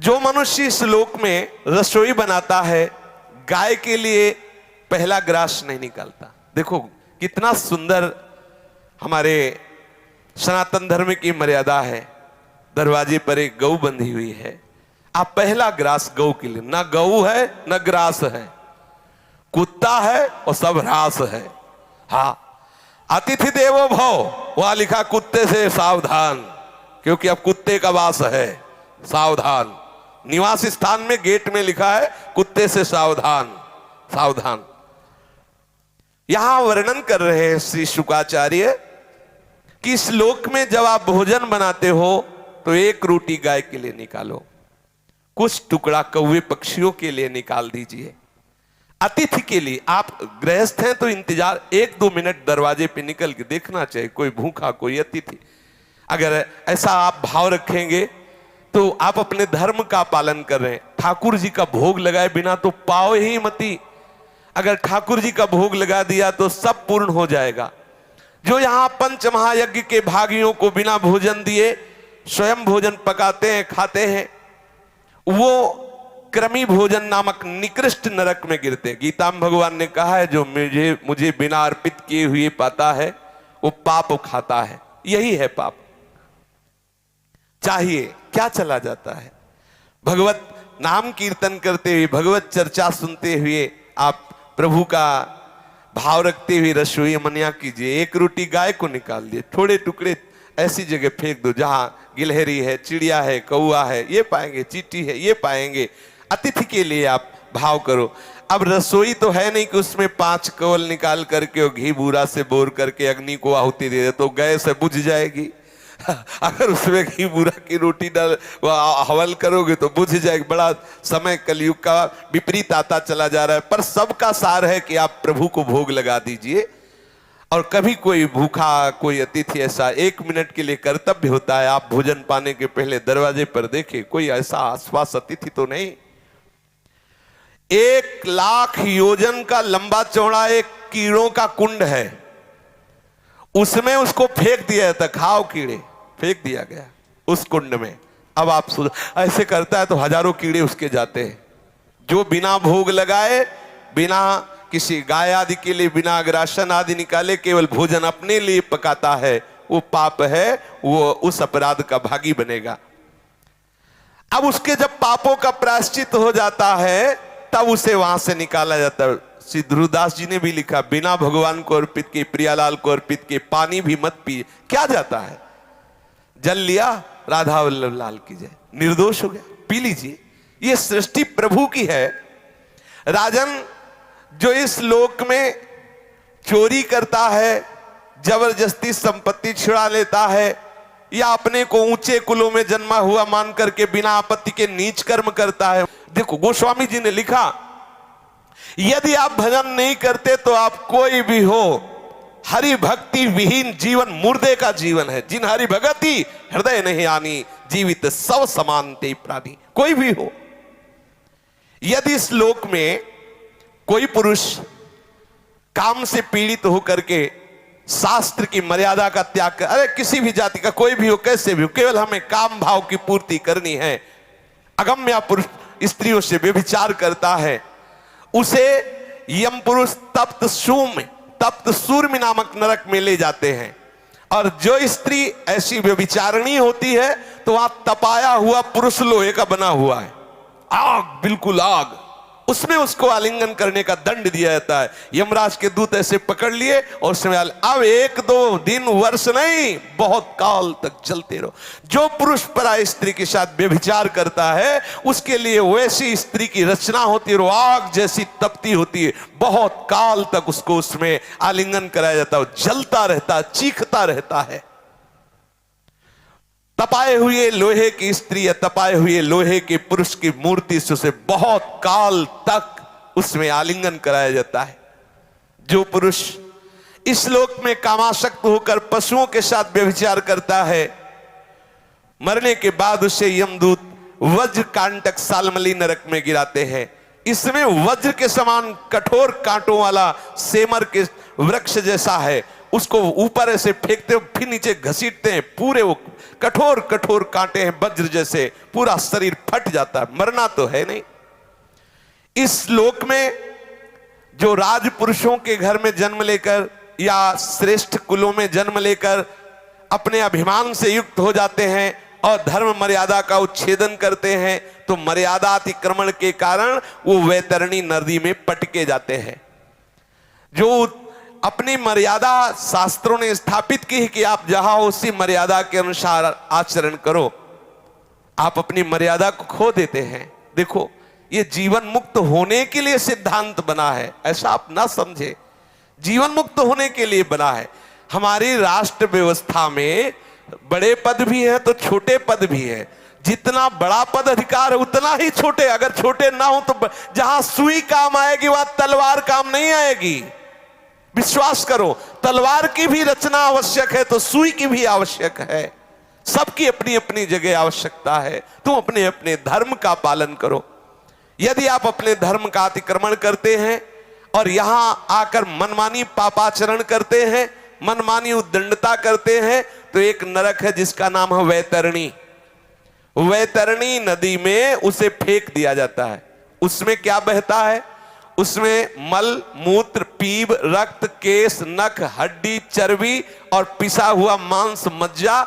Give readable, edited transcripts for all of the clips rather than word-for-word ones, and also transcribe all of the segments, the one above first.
जो मनुष्य इस लोक में रसोई बनाता है गाय के लिए पहला ग्रास नहीं निकालता। देखो कितना सुंदर हमारे सनातन धर्म की मर्यादा है। दरवाजे पर एक गऊ बंधी हुई है, आप पहला ग्रास गऊ के लिए, ना गऊ है ना ग्रास है, कुत्ता है और सब ह्रास है। हाँ, अतिथि देवो भव, वहां लिखा कुत्ते से सावधान, क्योंकि अब कुत्ते का वास है। सावधान, निवास स्थान में गेट में लिखा है कुत्ते से सावधान, सावधान। यहां वर्णन कर रहे हैं श्री शुकाचार्य कि इस लोक में जब आप भोजन बनाते हो तो एक रोटी गाय के लिए निकालो, कुछ टुकड़ा कौवे पक्षियों के लिए निकाल दीजिए, अतिथि के लिए। आप गृहस्थ हैं तो इंतजार 1-2 मिनट दरवाजे पे निकल के देखना चाहिए, कोई भूखा कोई अतिथि। अगर ऐसा आप भाव रखेंगे तो आप अपने धर्म का पालन कर रहे हैं। ठाकुर जी का भोग लगाए बिना तो पाओ ही मती, अगर ठाकुर जी का भोग लगा दिया तो सब पूर्ण हो जाएगा। जो यहां पंच महायज्ञ के भागियों को बिना भोजन दिए स्वयं भोजन पकाते हैं खाते हैं, वो क्रमी भोजन नामक निकृष्ट नरक में गिरते हैं। गीता में भगवान ने कहा है जो मुझे बिना अर्पित किए हुए पाता है वो पाप खाता है। यही है पाप। चाहिए क्या चला जाता है? भगवत नाम कीर्तन करते हुए, भगवत चर्चा सुनते हुए आप प्रभु का भाव रखते हुए रसोई मनिया कीजिए। एक रोटी गाय को निकाल दिए, थोड़े टुकड़े ऐसी जगह फेंक दो जहां गिलहरी है, चिड़िया है, कौआ है ये पाएंगे, चींटी है ये पाएंगे। अतिथि के लिए आप भाव करो। अब रसोई तो है नहीं कि उसमें 5 कवल निकाल करके और घी बूरा से बोर करके अग्नि को आहुति दे दे तो गैस से बुझ जाएगी। अगर उसमें घी बूरा की रोटी डाल हवल करोगे तो बुझ जाएगी। बड़ा समय कलयुग का विपरीत आता चला जा रहा है। पर सबका सार है कि आप प्रभु को भोग लगा दीजिए। और कभी कोई भूखा कोई अतिथि ऐसा 1 मिनट के लिए कर्तव्य होता है, आप भोजन पाने के पहले दरवाजे पर देखें कोई ऐसा आसपास अतिथि तो नहीं। 1 लाख योजन का लंबा चौड़ा एक कीड़ों का कुंड है, उसमें उसको फेंक दिया जाता, खाओ कीड़े, फेंक दिया गया उस कुंड में। अब आप ऐसे करता है तो हजारों कीड़े उसके जाते हैं। जो बिना भोग लगाए, बिना किसी गाय आदि के लिए बिना अग्रासन आदि निकाले केवल भोजन अपने लिए पकाता है, वो पाप है, वो उस अपराध का भागी बनेगा। अब उसके जब पापों का प्रायश्चित हो जाता है तब उसे वहां से निकाला जाता है। श्री ध्रुवदास जी ने भी लिखा, बिना भगवान को अर्पित के, प्रियालाल को अर्पित के पानी भी मत पिए। क्या जाता है? जल लिया, राधा वल्लभ लाल की जय, निर्दोष हो गया, पी लीजिए। ये सृष्टि प्रभु की है। राजन जो इस लोक में चोरी करता है, जबरदस्ती संपत्ति छुड़ा लेता है, या अपने को ऊंचे कुलों में जन्मा हुआ मान करके बिना आपत्ति के नीच कर्म करता है। देखो गोस्वामी जी ने लिखा, यदि आप भजन नहीं करते तो आप कोई भी हो, हरि भक्ति विहीन जीवन मुर्दे का जीवन है। जिन हरि भगति हृदय नहीं आनी, जीवित सब समान ते प्राणी। कोई भी हो, यदि इस लोक में कोई पुरुष काम से पीड़ित होकर के शास्त्र की मर्यादा का त्याग कर, अरे किसी भी जाति का कोई भी हो, कैसे भी हो, केवल हमें काम भाव की पूर्ति करनी है, अगम्य पुरुष स्त्रियों से व्यभिचार करता है, उसे यम पुरुष तप्त सूर्य नामक नरक में ले जाते हैं। और जो स्त्री ऐसी व्यभिचारिणी होती है तो वहां तपाया हुआ पुरुष लोहे का बना हुआ है, आग, बिल्कुल आग, उसमें उसको आलिंगन करने का दंड दिया जाता है। यमराज के दूत ऐसे पकड़ लिए और उसमें अब 1-2 दिन वर्ष नहीं, बहुत काल तक जलते रहो। जो पुरुष पराई स्त्री के साथ व्यभिचार करता है उसके लिए वैसी स्त्री की रचना होती है, वो आग जैसी तपती होती है, बहुत काल तक उसको उसमें आलिंगन कराया जाता है, जलता रहता है, चीखता रहता है। तपाए हुए लोहे की स्त्री या तपाए हुए लोहे के पुरुष की मूर्ति से उसे बहुत काल तक उसमें आलिंगन कराया जाता है। जो पुरुष इस लोक में कामासक्त होकर पशुओं के साथ व्यभिचार करता है, मरने के बाद उसे यमदूत वज्र कांटक सालमली नरक में गिराते हैं। इसमें वज्र के समान कठोर कांटों वाला सेमर के वृक्ष जैसा है, उसको ऊपर ऐसे फेंकते हो, फिर नीचे घसीटते हैं, पूरे वो कठोर कठोर कांटे हैं वज्र जैसे, पूरा शरीर फट जाता है, मरना तो है नहीं। इस लोक में जो राजपुरुषों के घर में जन्म लेकर या श्रेष्ठ कुलों में जन्म लेकर अपने अभिमान से युक्त हो जाते हैं और धर्म मर्यादा का उच्छेदन करते हैं, तो मर्यादा अतिक्रमण के कारण वो वैतरणी नदी में पटके जाते हैं। जो अपनी मर्यादा शास्त्रों ने स्थापित की है कि आप जहां हो उसी मर्यादा के अनुसार आचरण करो, आप अपनी मर्यादा को खो देते हैं। देखो, ये जीवन मुक्त होने के लिए सिद्धांत बना है, ऐसा आप ना समझे, जीवन मुक्त होने के लिए बना है। हमारी राष्ट्र व्यवस्था में बड़े पद भी हैं तो छोटे पद भी हैं। जितना बड़ा पद अधिकार है उतना ही छोटे, अगर छोटे ना हो तो जहां सुई काम आएगी वहां तलवार काम नहीं आएगी। विश्वास करो, तलवार की भी रचना आवश्यक है तो सुई की भी आवश्यक है। सबकी अपनी अपनी जगह आवश्यकता है। तुम अपने अपने धर्म का पालन करो। यदि आप अपने धर्म का अतिक्रमण करते हैं और यहां आकर मनमानी पापाचरण करते हैं, मनमानी उद्दंडता करते हैं, तो एक नरक है जिसका नाम है वैतरणी। वैतरणी नदी में उसे फेंक दिया जाता है। उसमें क्या बहता है? उसमें मल, मूत्र, पीप, रक्त, केश, नख, हड्डी, चर्बी और पिसा हुआ मांस, मज्जा,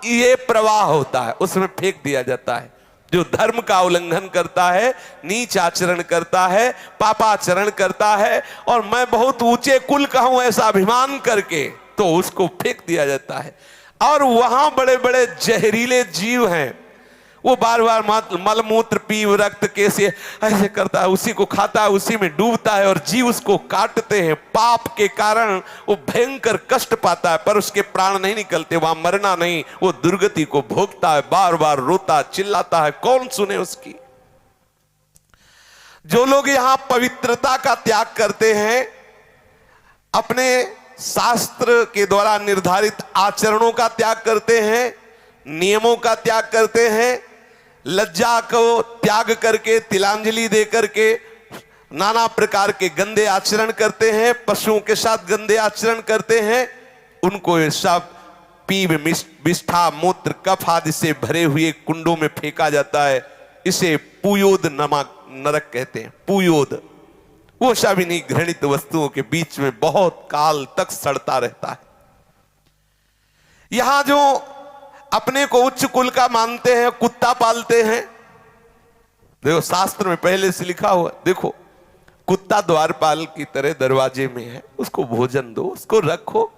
ये प्रवाह होता है, उसमें फेंक दिया जाता है। जो धर्म का उल्लंघन करता है, नीच आचरण करता है, पापाचरण करता है और मैं बहुत ऊंचे कुल का हूं ऐसा अभिमान करके, तो उसको फेंक दिया जाता है। और वहां बड़े बड़े जहरीले जीव हैं, वो बार बार मलमूत्र, पीव, रक्त, केस ऐसे करता है, उसी को खाता है, उसी में डूबता है और जीव उसको काटते हैं। पाप के कारण वो भयंकर कष्ट पाता है, पर उसके प्राण नहीं निकलते, वहां मरना नहीं, वो दुर्गति को भोगता है, बार बार रोता चिल्लाता है। कौन सुने उसकी? जो लोग यहां पवित्रता का त्याग करते हैं, अपने शास्त्र के द्वारा निर्धारित आचरणों का त्याग करते हैं, नियमों का त्याग करते हैं, लज्जा को त्याग करके, तिलांजलि दे करके नाना प्रकार के गंदे आचरण करते हैं, पशुओं के साथ गंदे आचरण करते हैं, उनको ये सब पीप, विष्ठा, मूत्र, कफ आदि से भरे हुए कुंडों में फेंका जाता है। इसे पुयोद नमक नरक कहते हैं। पुयोद वो शाविनी घृणित वस्तुओं के बीच में बहुत काल तक सड़ता रहता है। यहां जो अपने को उच्च कुल का मानते हैं, कुत्ता पालते हैं, देखो शास्त्र में पहले से लिखा हुआ, देखो कुत्ता द्वारपाल की तरह दरवाजे में है, उसको भोजन दो, उसको रखो।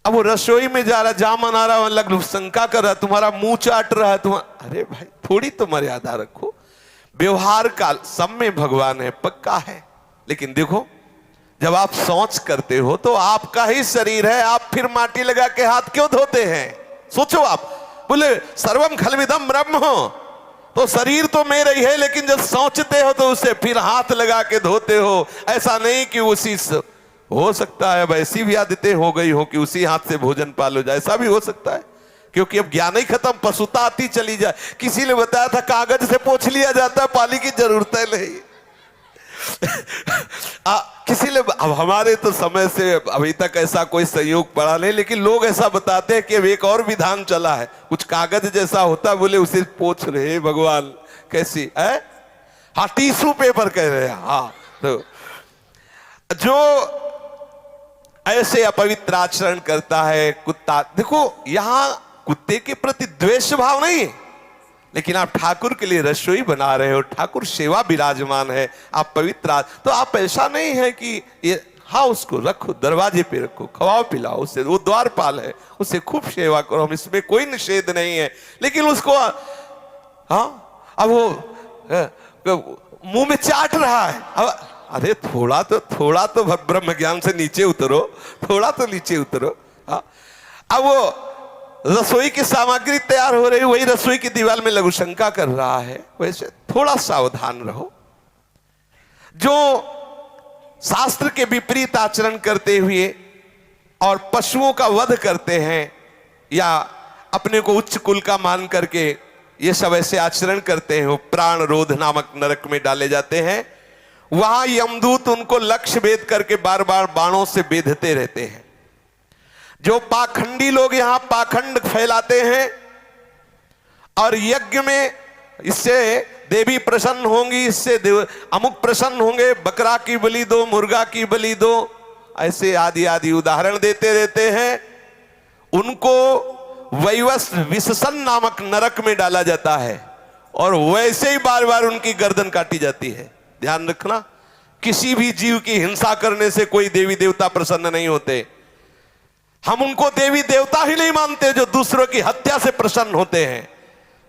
अब वो रसोई में जा रहा, जामन आ रहा, लग शंका कर रहा, तुम्हारा मुंह चाट रहा है, अरे भाई थोड़ी तो मर्यादा रखो। व्यवहार का सब में भगवान है, पक्का है। लेकिन देखो, जब आप शौच करते हो तो आपका ही शरीर है, आप फिर माटी लगा के हाथ क्यों धोते हैं? सोचो आप, बोले सर्वम खलविदम ब्रह्म हो, तो शरीर तो मेरा ही है, लेकिन जब सोचते हो तो उसे फिर हाथ लगा के धोते हो। ऐसा नहीं कि उसी से हो सकता है वैसी भी आदतें हो गई हो कि उसी हाथ से भोजन पालो जाए, ऐसा भी हो सकता है, क्योंकि अब ज्ञान ही खत्म, पशुता आती चली जाए। किसी ने बताया था कागज से पोंछ लिया जाता है, पानी की जरूरत है नहीं। किसी ने, अब हमारे तो समय से अभी तक ऐसा कोई संयोग पड़ा नहीं, लेकिन लोग ऐसा बताते हैं कि अब एक और विधान चला है, कुछ कागज जैसा होता है, बोले उसे पोंछ रहे। भगवान कैसी है? हाँ, टिश्यू पेपर कह रहे हैं। हाँ, तो जो ऐसे अपवित्र आचरण करता है कुत्ता, देखो यहां कुत्ते के प्रति द्वेष भाव नहीं है, लेकिन आप ठाकुर के लिए रसोई बना रहे हो, ठाकुर सेवा विराजमान है, आप पवित्र, तो आप ऐसा नहीं है कि ये, हाँ उसको रखो, दरवाजे पे रखो, खवाओ पिलाओ उसे, वो द्वारपाल है, उसे खूब सेवा करो, हम इसमें कोई निषेध नहीं है। लेकिन उसको, हाँ अब वो मुंह में चाट रहा है, अब अरे थोड़ा तो ब्रह्म ज्ञान से नीचे उतरो, थोड़ा तो नीचे उतरो। हाँ, अब वो रसोई की सामग्री तैयार हो रही, वही रसोई की दीवार में लघु शंका कर रहा है, वैसे थोड़ा सावधान रहो। जो शास्त्र के विपरीत आचरण करते हुए और पशुओं का वध करते हैं या अपने को उच्च कुल का मान करके ये सब ऐसे आचरण करते हैं, वो प्राण रोध नामक नरक में डाले जाते हैं। वहां यमदूत उनको लक्ष्य भेद करके बार बार बाणों से बेधते रहते हैं। जो पाखंडी लोग यहां पाखंड फैलाते हैं और यज्ञ में इससे देवी प्रसन्न होंगी, इससे अमुक प्रसन्न होंगे, बकरा की बलि दो, मुर्गा की बलि दो, ऐसे आदि आदि उदाहरण देते रहते हैं। उनको वैवस विससन नामक नरक में डाला जाता है और वैसे ही बार बार उनकी गर्दन काटी जाती है। ध्यान रखना, किसी भी जीव की हिंसा करने से कोई देवी देवता प्रसन्न नहीं होते। हम उनको देवी देवता ही नहीं मानते जो दूसरों की हत्या से प्रसन्न होते हैं।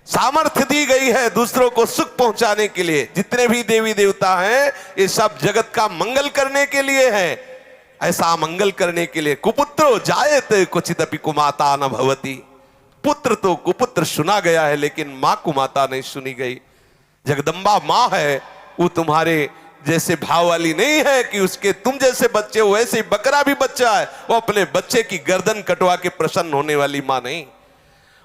सामर्थ्य दी गई है दूसरों को सुख पहुंचाने के लिए। जितने भी देवी देवता हैं ये सब जगत का मंगल करने के लिए हैं, ऐसा मंगल करने के लिए। कुपुत्रो जायते क्वचिदपि कुमाता न भवति। पुत्र तो कुपुत्र सुना गया है लेकिन मां कुमाता नहीं सुनी गई। जगदम्बा मां है, वो तुम्हारे जैसे भाव वाली नहीं है कि उसके तुम जैसे बच्चे हो वैसे ही बकरा भी बच्चा है, वो अपने बच्चे की गर्दन कटवा के प्रसन्न होने वाली मां नहीं।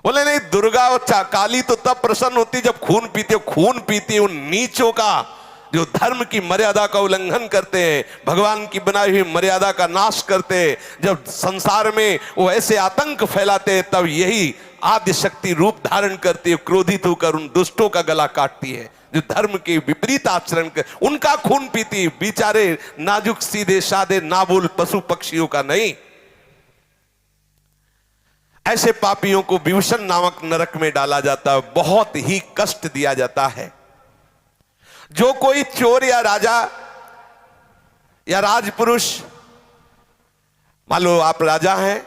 बोले नहीं, दुर्गा और काली तो तब प्रसन्न होती जब खून पीती हो। खून पीती उन नीचों का जो धर्म की मर्यादा का उल्लंघन करते हैं, भगवान की बनाई हुई मर्यादा का नाश करते हैं। जब संसार में वो ऐसे आतंक फैलाते हैं तब यही आद्य शक्ति रूप धारण करती है, क्रोधित होकर उन दुष्टों का गला काटती है जो धर्म के विपरीत आचरण कर, उनका खून पीती। बेचारे नाजुक सीधे साधे नाबोल पशु पक्षियों का नहीं। ऐसे पापियों को विभूषण नामक नरक में डाला जाता है, बहुत ही कष्ट दिया जाता है। जो कोई चोर या राजा या राजपुरुष, मान लो आप राजा हैं,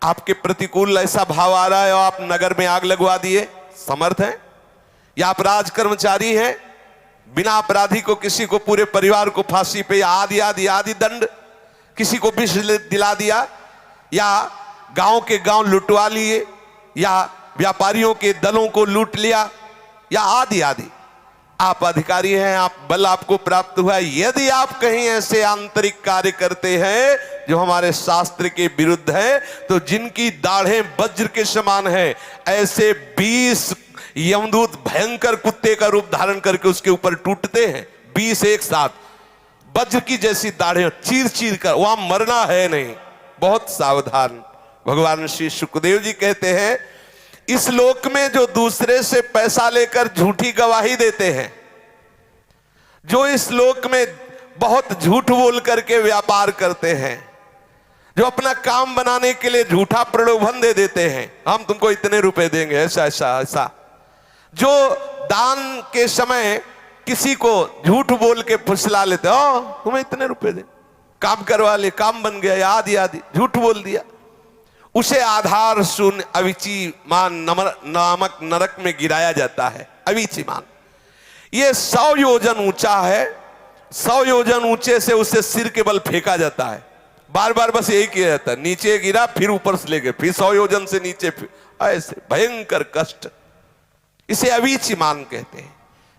आपके प्रतिकूल ऐसा भाव आ रहा है और आप नगर में आग लगवा दिए, समर्थ हैं, या आप राज कर्मचारी हैं, बिना अपराधी को किसी को पूरे परिवार को फांसी पे या आदि आदि आदि दंड, किसी को विष दिला दिया, या गांव के गांव लुटवा लिए, या व्यापारियों के दलों को लूट लिया, या आदि आदि। आप अधिकारी हैं, आप बल आपको प्राप्त हुआ। यदि आप कहीं ऐसे आंतरिक कार्य करते हैं जो हमारे शास्त्र के विरुद्ध है, तो जिनकी दाढ़ें वज्र के समान है, ऐसे 20 यमदूत भयंकर कुत्ते का रूप धारण करके उसके ऊपर टूटते हैं। 20 एक साथ वज्र की जैसी दाढ़ें चीर चीर कर, वहां मरना है नहीं, बहुत सावधान। भगवान श्री सुखदेव जी कहते हैं, इस लोक में जो दूसरे से पैसा लेकर झूठी गवाही देते हैं, जो इस लोक में बहुत झूठ बोल करके व्यापार करते हैं, जो अपना काम बनाने के लिए झूठा प्रलोभन दे देते हैं, हम तुमको इतने रुपए देंगे, ऐसा ऐसा ऐसा, जो दान के समय किसी को झूठ बोल के फुसला लेते, ओ तुम्हें इतने रुपए दे, काम करवा ले, काम बन गया, आदि आदि झूठ बोल दिया, उसे आधार शून्य अविचीमान नामक नरक में गिराया जाता है। अविचीमान ये 100 योजन ऊंचा है, 100 योजन ऊंचे से उसे सिर के बल फेंका जाता है। बार बार बस यही किया जाता है, नीचे गिरा फिर ऊपर से ले गए, फिर 100 योजन से नीचे, फिर ऐसे भयंकर कष्ट। इसे अविचीमान कहते हैं।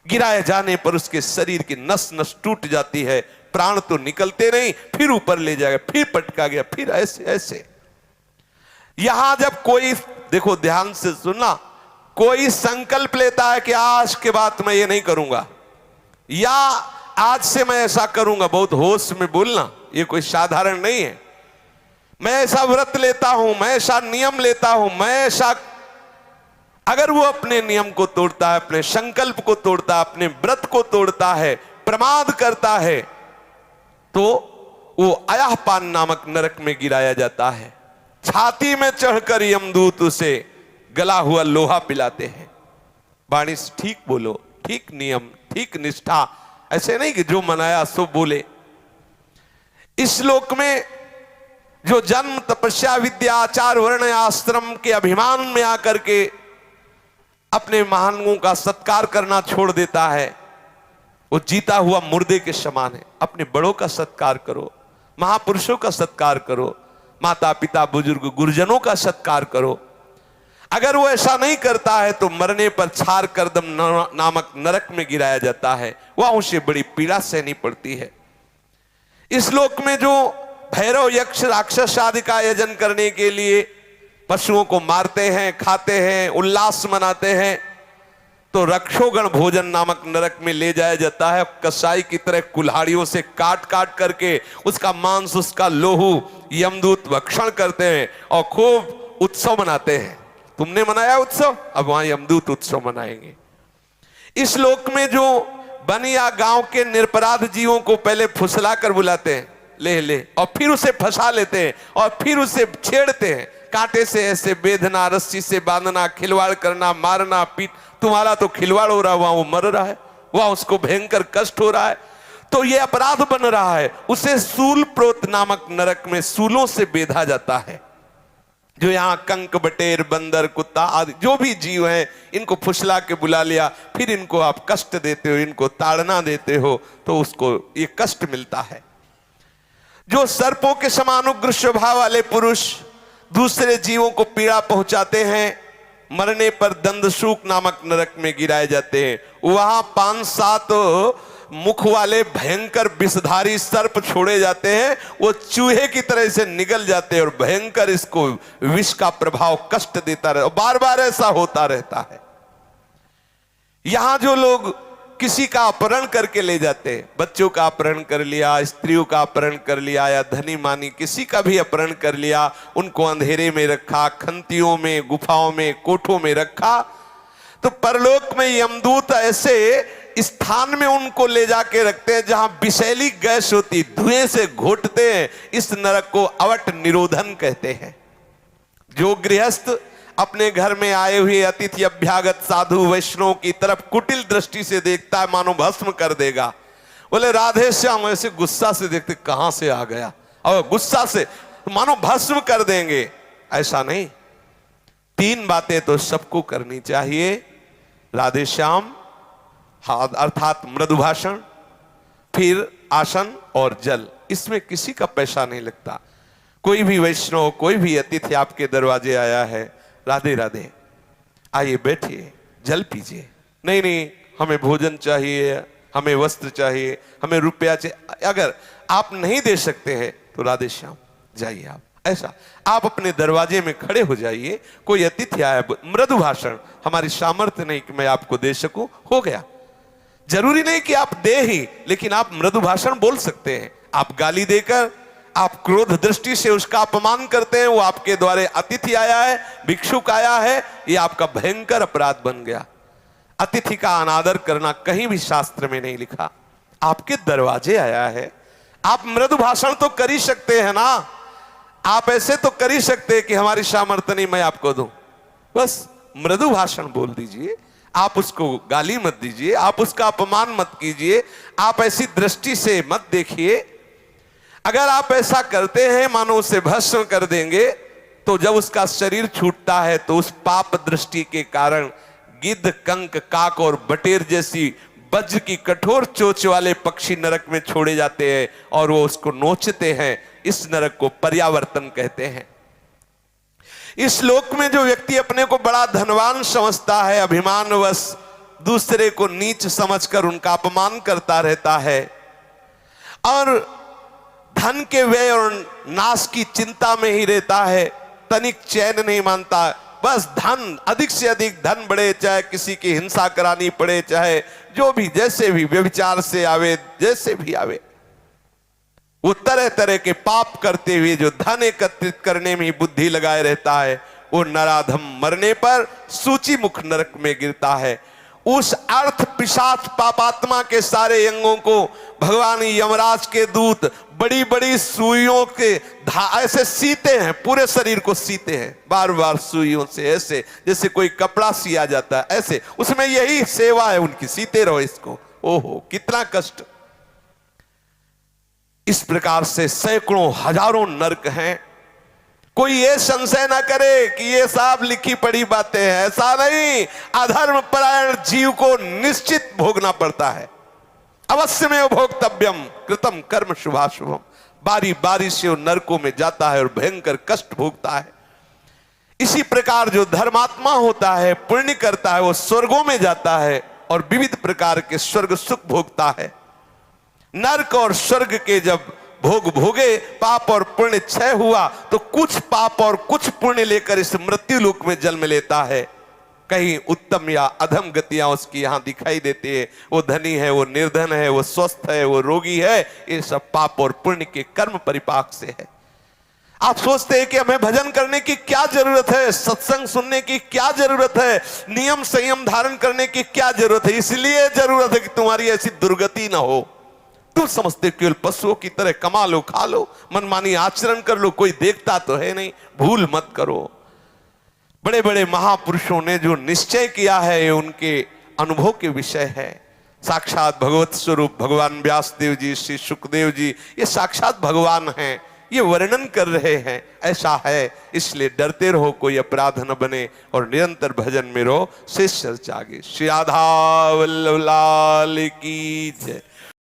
गिराए जाने पर उसके शरीर की नस नस टूट जाती है, प्राण तो निकलते नहीं, फिर ऊपर ले जाएगा, फिर पटका गया, फिर ऐसे ऐसे। यहां जब कोई, देखो ध्यान से सुनना, कोई संकल्प लेता है कि आज के बाद मैं ये नहीं करूंगा, या आज से मैं ऐसा करूंगा, बहुत होश में बोलना, ये कोई साधारण नहीं है। मैं ऐसा व्रत लेता हूं, मैं ऐसा नियम लेता हूं, मैं ऐसा, अगर वो अपने नियम को तोड़ता है, अपने संकल्प को तोड़ता है, अपने व्रत को तोड़ता है, प्रमाद करता है, तो वो अयहपान नामक नरक में गिराया जाता है। छाती में चढ़कर यमदूत उसे गला हुआ लोहा पिलाते हैं। वाणी से ठीक बोलो, ठीक नियम, ठीक निष्ठा, ऐसे नहीं कि जो मनाया सो बोले। इस लोक में जो जन्म तपस्या विद्या आचार वर्ण आश्रम के अभिमान में आकर के अपने महानों का सत्कार करना छोड़ देता है, वो जीता हुआ मुर्दे के समान है। अपने बड़ों का सत्कार करो, महापुरुषों का सत्कार करो, माता पिता बुजुर्ग गुरुजनों का सत्कार करो। अगर वो ऐसा नहीं करता है तो मरने पर छार करदम नामक नरक में गिराया जाता है, वहां उसे बड़ी पीड़ा सहनी पड़ती है। इस लोक में जो भैरव यक्ष राक्षस आदि का आयोजन करने के लिए पशुओं को मारते हैं, खाते हैं, उल्लास मनाते हैं, तो रक्षोगण भोजन नामक नरक में ले जाया जाता है। कसाई की तरह कुल्हाड़ियों से काट काट करके उसका मांस, उसका लोहू यमदूत भक्षण करते हैं और खूब उत्सव मनाते हैं। तुमने मनाया उत्सव, अब वहां यमदूत उत्सव मनाएंगे। इस लोक में जो वन या गांव के निरपराध जीवों को पहले फुसला कर बुलाते हैं, ले ले, और फिर उसे फंसा लेते हैं और फिर उसे छेड़ते हैं, कांटे से ऐसे बेधना, रस्सी से बांधना, खिलवाड़ करना, मारना, पीट। तुम्हारा तो खिलवाड़ हो रहा है, वहां वो मर रहा है, वहां उसको भयंकर कष्ट हो रहा है, तो ये अपराध बन रहा है। उसे सूल प्रोत नामक नरक में सूलों से बेधा जाता है। जो यहाँ कंक, बटेर, बंदर, कुत्ता आदि जो भी जीव हैं, इनको फुसला के बुला लिया, फिर इनको आप कष्ट देते हो, इनको ताड़ना देते हो, तो उसको ये कष्ट मिलता है। जो सर्पों के समान उग्र स्वभाव वाले पुरुष दूसरे जीवों को पीड़ा पहुंचाते हैं, मरने पर दंदसूक नामक नरक में गिराए जाते हैं। वहां 5-7 मुख वाले भयंकर विषधारी सर्प छोड़े जाते हैं, वो चूहे की तरह से निगल जाते हैं और भयंकर इसको विष का प्रभाव कष्ट देता रहता, बार बार ऐसा होता रहता है। यहां जो लोग किसी का अपहरण करके ले जाते हैं, बच्चों का अपहरण कर लिया, स्त्रियों का अपहरण कर लिया, या धनी मानी किसी का भी अपहरण कर लिया, उनको अंधेरे में रखा, खंतियों में, गुफाओं में, कोठों में रखा, तो परलोक में यमदूत ऐसे स्थान में उनको ले जाके रखते हैं जहां विषैली गैस होती, धुएं से घोटते हैं। इस नरक को अवट निरोधन कहते हैं। जो गृहस्थ अपने घर में आए हुए अतिथि अभ्यागत साधु वैष्णव की तरफ कुटिल दृष्टि से देखता है, मानो भस्म कर देगा। बोले राधे श्याम, ऐसे गुस्सा से देखते, कहां से आ गया, और गुस्सा से मानो भस्म कर देंगे। ऐसा नहीं, 3 बातें तो सबको करनी चाहिए। राधे श्याम अर्थात मृदु भाषण, फिर आसन और जल, इसमें किसी का पैसा नहीं लगता। कोई भी वैष्णव, कोई भी अतिथि आपके दरवाजे आया है, राधे राधे, आइए बैठिए, जल पीजिए, नहीं नहीं हमें भोजन चाहिए, हमें वस्त्र चाहिए, हमें रुपया चाहिए, अगर आप नहीं दे सकते हैं तो राधे श्याम जाइए। आप ऐसा आप अपने दरवाजे में खड़े हो जाइए, कोई अतिथि आया, मृदु भाषण, हमारी सामर्थ्य नहीं कि मैं आपको दे सकूं, हो गया। जरूरी नहीं कि आप दे ही, लेकिन आप मृदु भाषण बोल सकते हैं। आप गाली देकर, आप क्रोध दृष्टि से उसका अपमान करते हैं, वो आपके द्वारे अतिथि आया है, भिक्षुक आया है, ये आपका भयंकर अपराध बन गया। अतिथि का अनादर करना कहीं भी शास्त्र में नहीं लिखा। आपके दरवाजे आया है, आप मृदु भाषण तो कर ही सकते हैं ना, आप ऐसे तो कर ही सकते हैं कि हमारी सामर्थ्य नहीं, मैं आपको दूं, बस मृदु भाषण बोल दीजिए। आप उसको गाली मत दीजिए, आप उसका अपमान मत कीजिए, आप ऐसी दृष्टि से मत देखिए। अगर आप ऐसा करते हैं, मानो उसे भस्म कर देंगे, तो जब उसका शरीर छूटता है तो उस पाप दृष्टि के कारण गिद्ध, कंक, काक और बटेर जैसी वज्र की कठोर चोंच वाले पक्षी नरक में छोड़े जाते हैं और वो उसको नोचते हैं। इस नरक को पर्यावर्तन कहते हैं। इस लोक में जो व्यक्ति अपने को बड़ा धनवान समझता है, अभिमानवश दूसरे को नीच समझकर उनका अपमान करता रहता है और धन के व्यय और नाश की चिंता में ही रहता है, तनिक चैन नहीं मानता, बस धन, अधिक से अधिक धन बढ़े, चाहे किसी की हिंसा करानी पड़े, चाहे जो भी जैसे भी व्यभिचार से आवे, जैसे भी आवे, वो तरह तरह के पाप करते हुए जो धन एकत्रित करने में ही बुद्धि लगाए रहता है, वो नराधम मरने पर सूची मुख नरक में गिरता है। उस अर्थ पिशाच पापात्मा के सारे अंगों को भगवान यमराज के दूत बड़ी बड़ी सुइयों के ऐसे सीते हैं, पूरे शरीर को सीते हैं बार बार सुइयों से, ऐसे जैसे कोई कपड़ा सिया जाता है, ऐसे उसमें यही सेवा है उनकी, सीते रहो इसको। ओहो कितना कष्ट। इस प्रकार से सैकड़ों हजारों नरक हैं। कोई ये संशय ना करे कि ये सब लिखी पड़ी बातें हैं, ऐसा नहीं। अधर्म परायण जीव को निश्चित भोगना पड़ता है, अवश्य में भोक्तव्यम कृतम कर्म शुभाशुभम। बारी बारी से वो नरकों में जाता है और भयंकर कष्ट भोगता है। इसी प्रकार जो धर्मात्मा होता है, पुण्य करता है, वो स्वर्गों में जाता है और विविध प्रकार के स्वर्ग सुख भोगता है। नरक और स्वर्ग के जब भोग भोगे, पाप और पुण्य क्षय हुआ, तो कुछ पाप और कुछ पुण्य लेकर इस मृत्यु लोक में जन्म लेता है। कहीं उत्तम या अधम गतियां उसकी यहां दिखाई देती है। वो धनी है, वो निर्धन है, वो स्वस्थ है, वो रोगी है, ये सब पाप और पुण्य के कर्म परिपाक से है। आप सोचते हैं कि हमें भजन करने की क्या जरूरत है, सत्संग सुनने की क्या जरूरत है, नियम संयम धारण करने की क्या जरूरत है? इसलिए जरूरत है कि तुम्हारी ऐसी दुर्गति ना हो। तुम समझते केवल पशुओं की तरह कमा लो, खा लो, मनमानी आचरण कर लो, कोई देखता तो है नहीं। भूल मत करो। बड़े बड़े महापुरुषों ने जो निश्चय किया है ये उनके अनुभव के विषय है। साक्षात भगवत स्वरूप भगवान व्यासदेव जी, श्री सुखदेव जी, ये साक्षात भगवान हैं, ये वर्णन कर रहे हैं। ऐसा है, इसलिए डरते रहो, कोई अपराध न बने और निरंतर भजन में रहो। शेष चर्चा आगे। श्री राधा वल्लभ लाल की जय।